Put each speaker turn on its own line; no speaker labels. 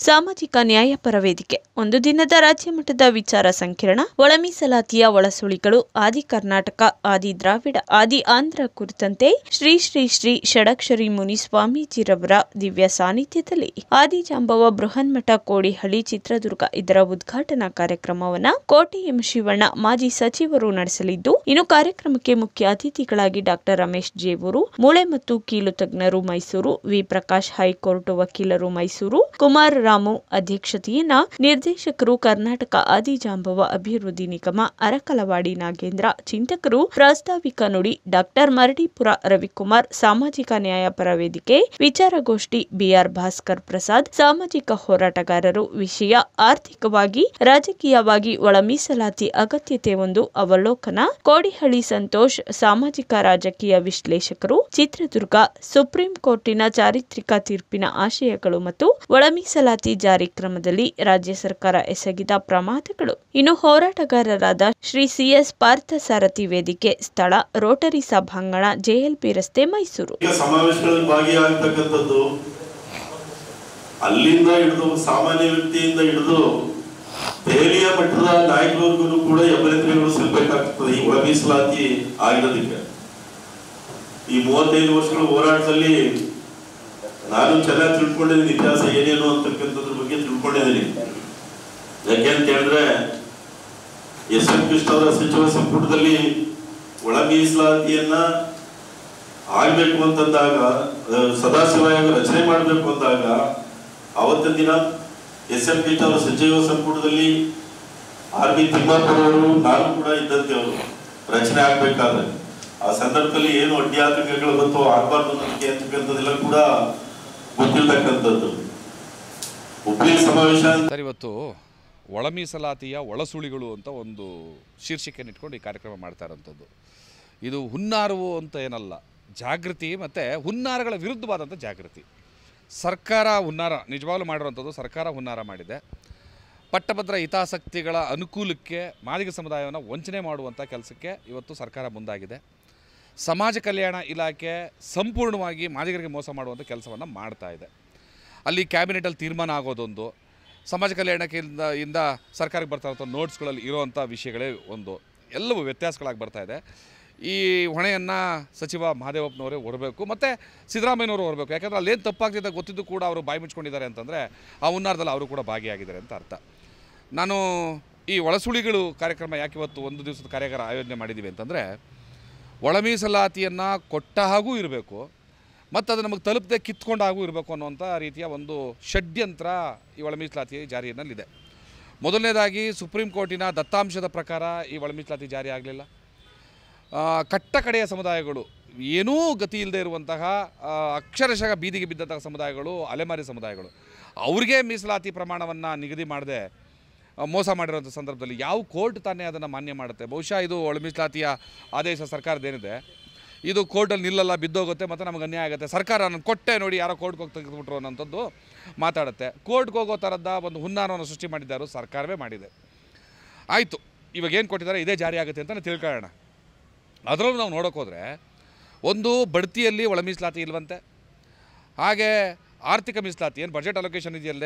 ಸಾಮಾಜಿಕ ನ್ಯಾಯಪರ ವೇದಿಕೆ ಒಂದು ದಿನದ ರಾಜ್ಯ ಮಟ್ಟದ ವಿಚಾರ ಸಂಕಿರಣ ಒಳ ಮೀಸಲಾತಿಯ ಒಳಸುಳಿಗಳು ಆದಿ ಕರ್ನಾಟಕ ಆದಿ ದ್ರಾವಿಡ ಆದಿ ಆಂಧ್ರ ಕುರಿತಂತೆ ಶ್ರೀ ಶ್ರೀ ಶ್ರೀ ಷಡಕ್ಷರಿ ಮುನಿ ಸ್ವಾಮೀಜಿರವರ ದಿವ್ಯ ಸಾನ್ನಿಧ್ಯದಲ್ಲಿ ಆದಿಜಾಂಬವ ಬೃಹನ್ಮಠ ಕೋಡಿಹಳ್ಳಿ ಚಿತ್ರದುರ್ಗ ಇದರ ಉದ್ಘಾಟನಾ ಕಾರ್ಯಕ್ರಮವನ್ನು ಕೋಟೆ ಎಂ ಶಿವಣ್ಣ ಮಾಜಿ ಸಚಿವರು ನಡೆಸಲಿದ್ದು ಇನ್ನು ಕಾರ್ಯಕ್ರಮಕ್ಕೆ ಮುಖ್ಯ ಅತಿಥಿಗಳಾಗಿ ಡಾಕ್ಟರ್ ರಮೇಶ್ ಜೇವೂರು ಮೂಳೆ ಮತ್ತು ಕೀಲು ತಜ್ಞರು ಮೈಸೂರು ವಿ ಪ್ರಕಾಶ್ ಹೈಕೋರ್ಟ್ ವಕೀಲರು ಮೈಸೂರು ಕುಮಾರ್ ರಾಮು ಅಧ್ಯಕ್ಷತೆಯನ್ನ ನಿರ್ದೇಶಕರು ಕರ್ನಾಟಕ ಆದಿಜಾಂಬವ ಅಭಿವೃದ್ಧಿ ನಿಗಮ ಅರಕಲವಾಡಿ ನಾಗೇಂದ್ರ ಚಿಂತಕರು ಪ್ರಾಸ್ತಾವಿಕ ನುಡಿ ಡಾಕ್ಟರ್ ಮರಡಿಪುರ ರವಿಕುಮಾರ್ ಸಾಮಾಜಿಕ ನ್ಯಾಯಪರ ವೇದಿಕೆ ವಿಚಾರಗೋಷ್ಠಿ ಬಿಆರ್ ಭಾಸ್ಕರ್ ಪ್ರಸಾದ್ ಸಾಮಾಜಿಕ ಹೋರಾಟಗಾರರು ವಿಷಯ ಆರ್ಥಿಕವಾಗಿ ರಾಜಕೀಯವಾಗಿ ಒಳ ಮೀಸಲಾತಿ ಅಗತ್ಯತೆ ಒಂದು ಅವಲೋಕನ ಕೋಡಿಹಳ್ಳಿ ಸಂತೋಷ್ ಸಾಮಾಜಿಕ ರಾಜಕೀಯ ವಿಶ್ಲೇಷಕರು ಚಿತ್ರದುರ್ಗ ಸುಪ್ರೀಂ ಕೋರ್ಟಿನ ಚಾರಿತ್ರಿಕ ತೀರ್ಪಿನ ಆಶಯಗಳು ಮತ್ತು ಒಳ ಮೀಸಲಾತಿ ಜಾರಿ ಕ್ರಮದಲ್ಲಿ ರಾಜ್ಯ ಸರ್ಕಾರ ಎಸಗಿದ ಪ್ರಮಾದಗಳು ಇನ್ನು ಹೋರಾಟಗಾರರಾದ ಶ್ರೀ ಸಿಎಸ್ ಪಾರ್ಥಸಾರಥಿ ವೇದಿಕೆ ಸ್ಥಳ ರೋಟರಿ ಸಭಾಂಗಣ ಜೆಎಲ್ಪಿ ರಸ್ತೆ ಮೈಸೂರು
ಸಮಾವೇಶಗಳಲ್ಲಿ ಭಾಗಿಯಾಗತಕ್ಕಂಥದ್ದು ಅಲ್ಲಿಂದ ಹಿಡಿದು ಸಾಮಾನ್ಯ ವ್ಯಕ್ತಿಯಿಂದ ಹಿಡಿದು ದೆಹಲಿಯ ಮಟ್ಟದ ನಾಯಕರಿಗೂ ಕೂಡ ಅಭಿನಂದನೆಗಳು ಸಲ್ಲಬೇಕಾಗ್ತದೆ ಈ ಒಳ ಮೀಸಲಾತಿ ಆಗಿರೋದಕ್ಕೆ ಈ 35 ವರ್ಷಗಳ ಹೋರಾಟದಲ್ಲಿ ನಾನು ಚೆನ್ನಾಗಿ ತಿಳ್ಕೊಂಡಿದ್ದೀನಿ ಇತಿಹಾಸ ಏನೇನು ಅಂತಕ್ಕಂಥದ್ರ ಬಗ್ಗೆ ತಿಳ್ಕೊಂಡಿದ್ದೀನಿ ಯಾಕೆಂತ ಹೇಳಿದ್ರೆ ಎಸ್ ಎಂ ಕೃಷ್ಣ ಅವರ ಸಚಿವ ಸಂಪುಟದಲ್ಲಿ ಒಳ ಮೀಸಲಾತಿಯನ್ನ ಆಗ್ಬೇಕು ಅಂತಂದಾಗ ಸದಾಶಿವ ಆಯೋಗ ರಚನೆ ಮಾಡಬೇಕು ಅಂದಾಗ ಅವತ್ತಿನ ದಿನ ಎಸ್ ಎಂ ಕೃಷ್ಣ ಅವರ ಸಚಿವ ಸಂಪುಟದಲ್ಲಿ ಆರ್ ಬಿ ತಿಮ್ಮಾಪುರ ಅವರು ನಾನು ಕೂಡ ಇದ್ದಂತೆ ಅವರು ರಚನೆ ಆಗ್ಬೇಕಾದ್ರೆ ಆ ಸಂದರ್ಭದಲ್ಲಿ ಏನು ಅಡ್ಡಿಯಾತಂಕಗಳು ಬಂತು ಆಗಬಾರ್ದು ನನಗೆ ಅಂತಕ್ಕಂಥದ್ದೆಲ್ಲ ಕೂಡ ಗೊತ್ತಿರ್ತಕ್ಕಂಥದ್ದು ಹುಬ್ಬಳ್ಳಿ ಸಮಾವೇಶ.
ಇವತ್ತು ಒಳ ಮೀಸಲಾತಿಯ ಒಳಸುಳಿಗಳು ಅಂತ ಒಂದು ಶೀರ್ಷಿಕೆಯನ್ನು ಇಟ್ಕೊಂಡು ಈ ಕಾರ್ಯಕ್ರಮ ಮಾಡ್ತಾ ಇರೋಂಥದ್ದು. ಇದು ಹುನ್ನಾರವು ಅಂತ ಏನಲ್ಲ, ಜಾಗೃತಿ ಮತ್ತು ಹುನ್ನಾರಗಳ ವಿರುದ್ಧವಾದಂಥ ಜಾಗೃತಿ. ಸರ್ಕಾರ ಹುನ್ನಾರ ನಿಜವಾಗ್ಲೂ ಮಾಡಿರೋಂಥದ್ದು, ಸರ್ಕಾರ ಹುನ್ನಾರ ಮಾಡಿದೆ. ಪಟ್ಟಭದ್ರ ಹಿತಾಸಕ್ತಿಗಳ ಅನುಕೂಲಕ್ಕೆ ಮಾದಿಗ ಸಮುದಾಯವನ್ನು ವಂಚನೆ ಮಾಡುವಂಥ ಕೆಲಸಕ್ಕೆ ಇವತ್ತು ಸರ್ಕಾರ ಮುಂದಾಗಿದೆ. ಸಮಾಜ ಕಲ್ಯಾಣ ಇಲಾಖೆ ಸಂಪೂರ್ಣವಾಗಿ ಮಾದಿಗರಿಗೆ ಮೋಸ ಮಾಡುವಂಥ ಕೆಲಸವನ್ನು ಮಾಡ್ತಾ ಇದೆ. ಅಲ್ಲಿ ಕ್ಯಾಬಿನೆಟಲ್ಲಿ ತೀರ್ಮಾನ ಆಗೋದೊಂದು, ಸಮಾಜ ಕಲ್ಯಾಣಕ್ಕಿಂದ ಸರ್ಕಾರಕ್ಕೆ ಬರ್ತಾ ಇರೋಂಥ ನೋಟ್ಸ್ಗಳಲ್ಲಿ ಇರೋವಂಥ ವಿಷಯಗಳೇ ಒಂದು, ಎಲ್ಲವೂ ವ್ಯತ್ಯಾಸಗಳಾಗಿ ಬರ್ತಾ ಇದೆ. ಈ ಹೊಣೆಯನ್ನು ಸಚಿವ ಮಹದೇವಪ್ಪನವರೇ ಹೊರಬೇಕು ಮತ್ತು ಸಿದ್ದರಾಮಯ್ಯನವರು ಹೊರಬೇಕು. ಯಾಕಂದರೆ ಅಲ್ಲೇನು ತಪ್ಪಾಗ್ತಿದೆ ಗೊತ್ತಿದ್ದು ಕೂಡ ಅವರು ಬಾಯಿ ಮುಚ್ಕೊಂಡಿದ್ದಾರೆ ಅಂತಂದರೆ ಆ ಹುನ್ನಾರದಲ್ಲಿ ಅವರು ಕೂಡ ಭಾಗಿಯಾಗಿದ್ದಾರೆ ಅಂತ ಅರ್ಥ. ನಾನು ಈ ಒಳಸುಳಿಗಳು ಕಾರ್ಯಕ್ರಮ ಯಾಕೆ ಇವತ್ತು ಒಂದು ದಿವಸದ ಕಾರ್ಯಾಗಾರ ಆಯೋಜನೆ ಮಾಡಿದ್ದೀವಿ ಅಂತಂದರೆ, ಒಳ ಮೀಸಲಾತಿಯನ್ನು ಕೊಟ್ಟ ಹಾಗೂ ಇರಬೇಕು ಮತ್ತು ಅದು ನಮಗೆ ತಲುಪದೆ ಕಿತ್ಕೊಂಡ ಹಾಗೂ ಇರಬೇಕು ಅನ್ನುವಂಥ ರೀತಿಯ ಒಂದು ಷಡ್ಯಂತ್ರ ಈ ಒಳ ಮೀಸಲಾತಿ ಜಾರಿಯಲ್ಲಿದೆ. ಮೊದಲನೇದಾಗಿ ಸುಪ್ರೀಂ ಕೋರ್ಟಿನ ದತ್ತಾಂಶದ ಪ್ರಕಾರ ಈ ಒಳ ಮೀಸಲಾತಿ ಜಾರಿ ಆಗಲಿಲ್ಲ. ಕಟ್ಟ ಕಡೆಯ ಸಮುದಾಯಗಳು, ಏನೂ ಗತಿ ಇಲ್ಲದೆ ಇರುವಂತಹ ಅಕ್ಷರಶಃ ಬೀದಿಗೆ ಬಿದ್ದಂತಹ ಸಮುದಾಯಗಳು, ಅಲೆಮಾರಿ ಸಮುದಾಯಗಳು, ಅವ್ರಿಗೆ ಮೀಸಲಾತಿ ಪ್ರಮಾಣವನ್ನು ನಿಗದಿ ಮಾಡದೆ ಮೋಸ ಮಾಡಿರೋಂಥ ಸಂದರ್ಭದಲ್ಲಿ ಯಾವ ಕೋರ್ಟ್ ತಾನೇ ಅದನ್ನು ಮಾನ್ಯ ಮಾಡುತ್ತೆ? ಬಹುಶಃ ಇದು ಒಳ ಮೀಸಲಾತಿಯ ಆದೇಶ ಸರ್ಕಾರದ್ದೇನಿದೆ ಇದು ಕೋರ್ಟಲ್ಲಿ ನಿಲ್ಲಲ್ಲ, ಬಿದ್ದೋಗುತ್ತೆ ಮತ್ತು ನಮಗೆ ಅನ್ಯಾಯ ಆಗುತ್ತೆ. ಸರ್ಕಾರ ನಾನು ಕೊಟ್ಟೆ ನೋಡಿ ಯಾರೋ ಕೋರ್ಟ್ಗೆ ಹೋಗಿ ತೆಗೆದುಬಿಟ್ರು ಅನ್ನೋಂಥದ್ದು ಮಾತಾಡುತ್ತೆ. ಕೋರ್ಟ್ಗೆ ಹೋಗೋ ಥರದ ಒಂದು ಹುನ್ನಾರವನ್ನು ಸೃಷ್ಟಿ ಮಾಡಿದ್ದಾರೋ ಸರ್ಕಾರವೇ ಮಾಡಿದೆ. ಆಯಿತು, ಇವಾಗೇನು ಕೊಟ್ಟಿದ್ದಾರೆ ಇದೇ ಜಾರಿ ಆಗುತ್ತೆ ಅಂತ ತಿಳ್ಕೊಳ್ಳೋಣ. ಅದರಲ್ಲೂ ನಾವು ನೋಡೋಕ್ಕೋದ್ರೆ ಒಂದು ಬಡ್ತಿಯಲ್ಲಿ ಒಳ ಮೀಸಲಾತಿ ಇಲ್ವಂತೆ, ಹಾಗೆ ಆರ್ಥಿಕ ಮೀಸಲಾತಿ ಏನು ಬಜೆಟ್ ಅಲೋಕೇಶನ್ ಇದೆಯಲ್ಲೇ